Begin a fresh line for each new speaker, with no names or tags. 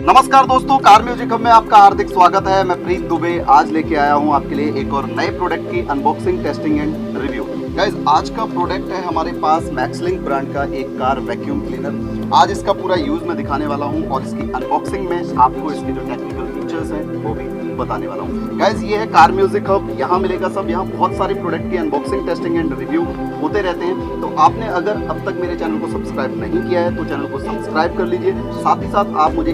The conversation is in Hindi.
नमस्कार दोस्तों, कार म्यूजिक हब में आपका हार्दिक स्वागत है। मैं प्रीत दुबे आज लेके आया हूं आपके लिए एक और नए प्रोडक्ट की unboxing, testing and review. Guys, आज का प्रोडक्ट है हमारे पास मैक्सलिंक ब्रांड का एक कार वैक्यूम क्लीनर। आज इसका पूरा यूज मैं दिखाने वाला हूं और इसकी अनबॉक्सिंग में आपको इसके जो टेक्निकल फीचर्स हैं वो भी बताने वाला हूं। गाइस, ये है कार म्यूजिक हब, यहाँ मिलेगा सब। यहाँ बहुत सारे प्रोडक्ट की अनबॉक्सिंग, टेस्टिंग एंड रिव्यू होते रहते हैं। तो आपने अगर अब तक मेरे चैनल को सब्सक्राइब नहीं किया है तो चैनल को सब्सक्राइब कर लीजिए। साथ ही साथ आप मुझे